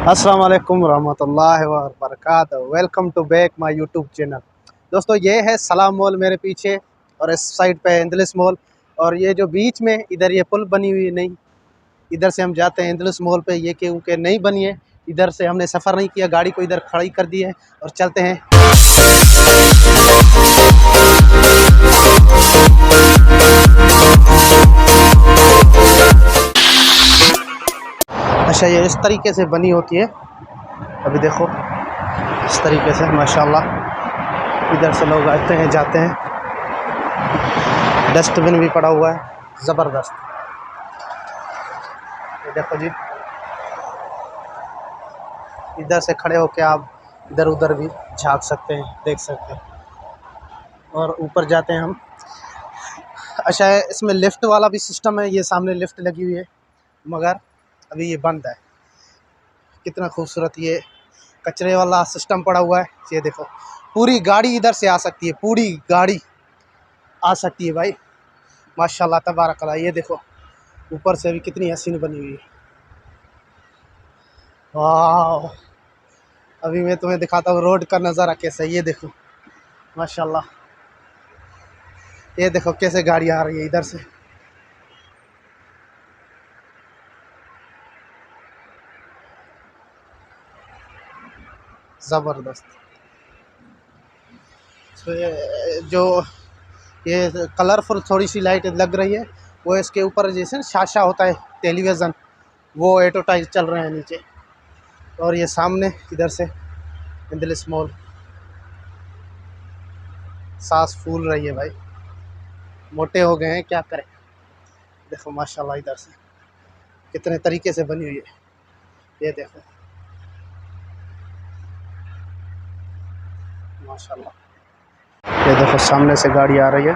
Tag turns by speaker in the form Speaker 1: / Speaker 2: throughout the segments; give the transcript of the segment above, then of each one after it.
Speaker 1: अस्सलाम वालेकुम रहमतुल्लाहि व बरकातहू। Welcome to back my YouTube channel. दोस्तों, ये है सलाम मॉल मेरे पीछे और इस साइड पे इंदलिस मॉल। और ये जो बीच में इधर ये पुल बनी हुई है, नहीं इधर से हम जाते हैं इंदलिस मॉल पे। ये क्योंकि नहीं बनी है, इधर से हमने सफ़र नहीं किया, गाड़ी को इधर खड़ी कर दी है और चलते हैं। अच्छा, ये इस तरीके से बनी होती है। अभी देखो इस तरीके से माशाल्लाह इधर से लोग आते हैं जाते हैं। डस्टबिन भी पड़ा हुआ है ज़बरदस्त। ये देखो जी, इधर से खड़े होकर आप इधर उधर भी झांक सकते हैं, देख सकते हैं। और ऊपर जाते हैं हम। अच्छा है, इसमें लिफ्ट वाला भी सिस्टम है। ये सामने लिफ्ट लगी हुई है मगर अभी ये बंद है। कितना खूबसूरत ये कचरे वाला सिस्टम पड़ा हुआ है। ये देखो, पूरी गाड़ी इधर से आ सकती है, पूरी गाड़ी आ सकती है भाई। माशाल्लाह तबारकल्लाह। ये देखो ऊपर से भी कितनी हसीन बनी हुई है। वाह, अभी मैं तुम्हें दिखाता हूँ रोड का नज़ारा कैसा है। ये देखो माशाल्लाह, ये देखो कैसे गाड़ी आ रही है इधर से। ज़बरदस्त। तो जो ये कलरफुल थोड़ी सी लाइट लग रही है, वो इसके ऊपर जैसे शाशा होता है टेलीविज़न, वो एडवर्टाइज चल रहे हैं नीचे। और ये सामने इधर से इंदलिस मॉल। सांस फूल रही है भाई, मोटे हो गए हैं, क्या करें। देखो माशाल्लाह इधर से कितने तरीके से बनी हुई है। ये देखो माशाल्लाह। ये देखो सामने से गाड़ी आ रही है।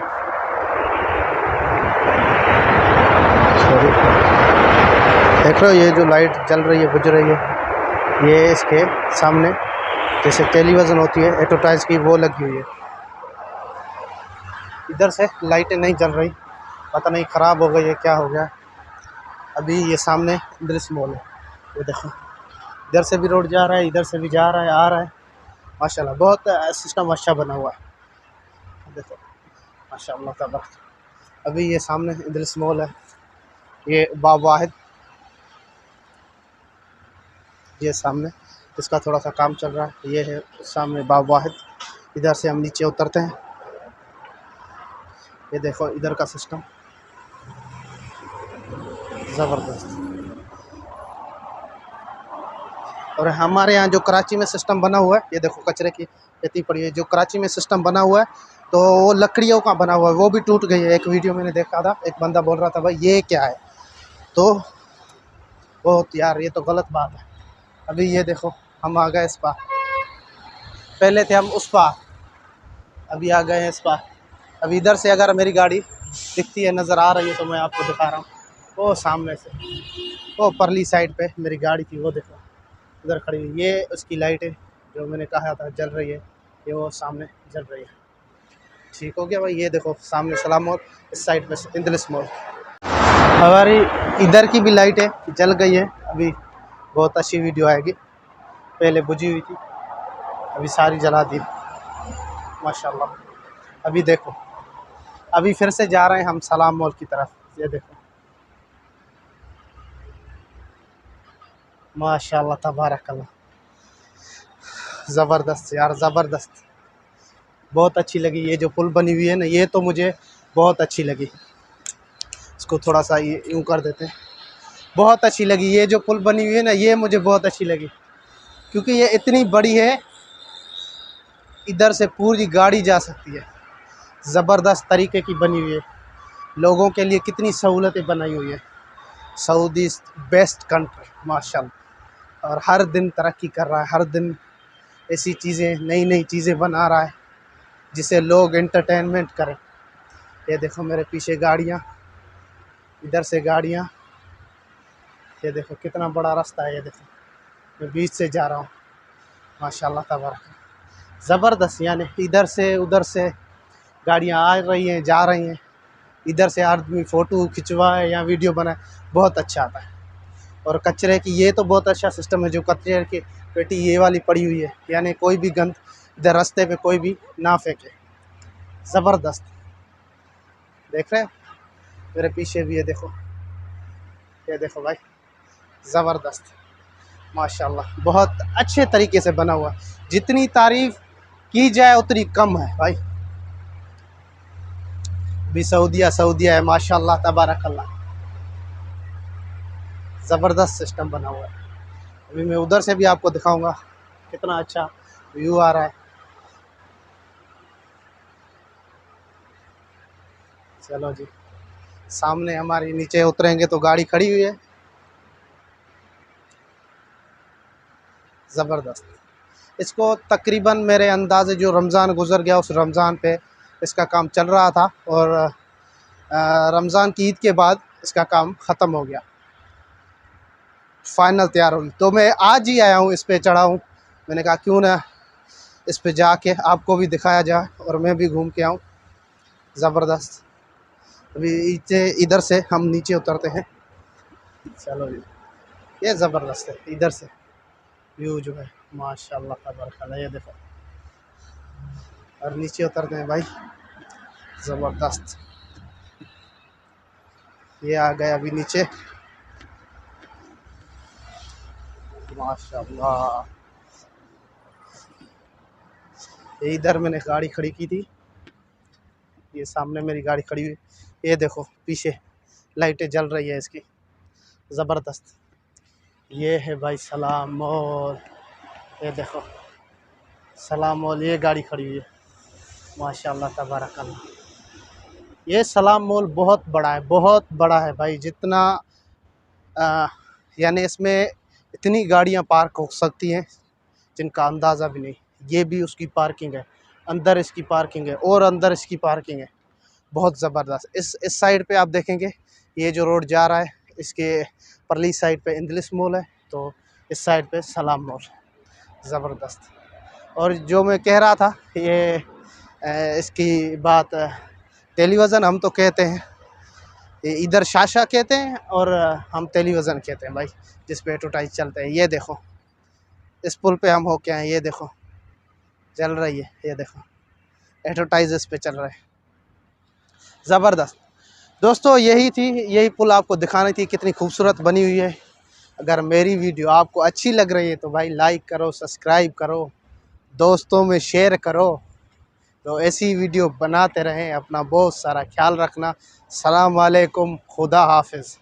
Speaker 1: सॉरी, देख रहे हो ये जो लाइट जल रही है बुझ रही है, ये इसके सामने जैसे टेलीविज़न होती है एडवर्टाइज की, वो लगी हुई है। इधर से लाइटें नहीं जल रही, पता नहीं ख़राब हो गई है क्या हो गया। अभी ये सामने इंदलिस मॉल है। ये देखो इधर से भी रोड जा रहा है, इधर से भी जा रहा है, आ रहा है। माशाल्लाह बहुत सिस्टम अच्छा बना हुआ है। देखो माशाल्लाह तबारक। अभी ये सामने इंदलिस मॉल है, ये बाब वाहिद। ये सामने इसका थोड़ा सा काम चल रहा है। ये है सामने बाब वाहिद। इधर से हम नीचे उतरते हैं। ये देखो इधर का सिस्टम ज़बरदस्त। और हमारे यहाँ जो कराची में सिस्टम बना हुआ है, ये देखो कचरे की खेती पड़ी है। जो कराची में सिस्टम बना हुआ है तो वो लकड़ियों का बना हुआ है, वो भी टूट गई है। एक वीडियो मैंने देखा था, एक बंदा बोल रहा था भाई ये क्या है, तो बहुत यार ये तो गलत बात है। अभी ये देखो हम आ गए इस पार, पहले थे हम उस पार, अभी आ गए हैं इस पार। अभी इधर से अगर मेरी गाड़ी दिखती है, नज़र आ रही है, तो मैं आपको दिखा रहा हूँ। वो सामने से वो परली साइड पे मेरी गाड़ी थी, वो देखो उधर खड़ी हुई। ये उसकी लाइट है जो मैंने कहा था जल रही है, ये वो सामने जल रही है। ठीक हो गया भाई। ये देखो सामने सलाम मॉल, इस साइड पे इंदलिस मॉल। हमारी इधर की भी लाइट है जल गई है। अभी बहुत अच्छी वीडियो आएगी, पहले बुझी हुई थी, अभी सारी जला दी माशाल्लाह। अभी देखो अभी फिर से जा रहे हैं हम सलाम मॉल की तरफ। ये देखो माशाल्लाह तबारकल्लाह, ज़बरदस्त यार ज़बरदस्त। बहुत अच्छी लगी ये जो पुल बनी हुई है ना, ये तो मुझे बहुत अच्छी लगी। इसको थोड़ा सा यूँ कर देते हैं। बहुत अच्छी लगी ये जो पुल बनी हुई है ना, ये मुझे बहुत अच्छी लगी क्योंकि ये इतनी बड़ी है, इधर से पूरी गाड़ी जा सकती है। ज़बरदस्त तरीके की बनी हुई है, लोगों के लिए कितनी सहूलतें बनाई हुई है। सऊदी बेस्ट कंट्री माशाल्लाह। और हर दिन तरक्की कर रहा है, हर दिन ऐसी चीज़ें नई नई चीज़ें बना रहा है जिसे लोग एंटरटेनमेंट करें। ये देखो मेरे पीछे गाड़ियाँ, इधर से गाड़ियाँ। ये देखो कितना बड़ा रास्ता है, ये देखो मैं बीच से जा रहा हूँ माशाल्लाह तबारक। ज़बरदस्त, यानी इधर से उधर से गाड़ियाँ आ रही हैं जा रही हैं। इधर से आदमी फ़ोटो खिंचवाए या वीडियो बनाए, बहुत अच्छा आता है। और कचरे की ये तो बहुत अच्छा सिस्टम है, जो कचरे की पेटी ये वाली पड़ी हुई है, यानी कोई भी गंद इधर रास्ते पे कोई भी ना फेंके। ज़बरदस्त, देख रहे हैं मेरे पीछे भी, ये देखो भाई, ज़बरदस्त माशाल्लाह, बहुत अच्छे तरीके से बना हुआ। जितनी तारीफ़ की जाए उतनी कम है भाई। भी सऊदिया है माशाल्लाह तबारकल्लाह, ज़बरदस्त सिस्टम बना हुआ है। अभी मैं उधर से भी आपको दिखाऊंगा कितना अच्छा व्यू आ रहा है। चलो जी, सामने हमारी नीचे उतरेंगे तो गाड़ी खड़ी हुई है, ज़बरदस्त। इसको तकरीबन मेरे अंदाज़े जो रमज़ान गुज़र गया उस रमज़ान पे इसका काम चल रहा था, और रमज़ान की ईद के बाद इसका काम ख़त्म हो गया, फाइनल तैयार होगी। तो मैं आज ही आया हूँ, इस पे चढ़ा हूँ। मैंने कहा क्यों ना इस पे जाके आपको भी दिखाया जाए और मैं भी घूम के आऊँ। ज़बरदस्त। अभी इधर से हम नीचे उतरते हैं। चलो जी, ये ज़बरदस्त है, इधर से व्यू जो है माशाल्लाह तबारकल्लाह, ये देखो। और नीचे उतरते हैं भाई, ज़बरदस्त। ये आ गए अभी नीचे, माशाल्लाह। ये इधर मैंने गाड़ी खड़ी की थी, ये सामने मेरी गाड़ी खड़ी हुई, ये देखो पीछे लाइटें जल रही है इसकी, ज़बरदस्त। ये है भाई सलाम मॉल, ये देखो सलाम मॉल, ये गाड़ी खड़ी हुई है माशाल्लाह तबारकल्लाह। ये सलाम मॉल बहुत बड़ा है, बहुत बड़ा है भाई, जितना यानी इसमें इतनी गाड़ियां पार्क हो सकती हैं जिनका अंदाज़ा भी नहीं। ये भी उसकी पार्किंग है, अंदर इसकी पार्किंग है, और अंदर इसकी पार्किंग है, बहुत ज़बरदस्त। इस साइड पे आप देखेंगे, ये जो रोड जा रहा है इसके परली साइड पे इंग्लिश मॉल है, तो इस साइड पे सलाम मॉल, ज़बरदस्त। और जो मैं कह रहा था, ये इसकी बात टेलीविज़न हम तो कहते हैं, ये इधर शाशा कहते हैं और हम टेलीविज़न कहते हैं भाई, जिस पे एडवर्टाइज चलते हैं। ये देखो इस पुल पे हम हो के आए, ये देखो चल रही है, ये देखो एडवर्टाइज इस पे चल रहा है, ज़बरदस्त। दोस्तों यही पुल आपको दिखानी थी, कितनी खूबसूरत बनी हुई है। अगर मेरी वीडियो आपको अच्छी लग रही है तो भाई लाइक करो, सब्सक्राइब करो, दोस्तों में शेयर करो, तो ऐसी वीडियो बनाते रहें। अपना बहुत सारा ख्याल रखना। सलाम वालेकुम, खुदा हाफिज़।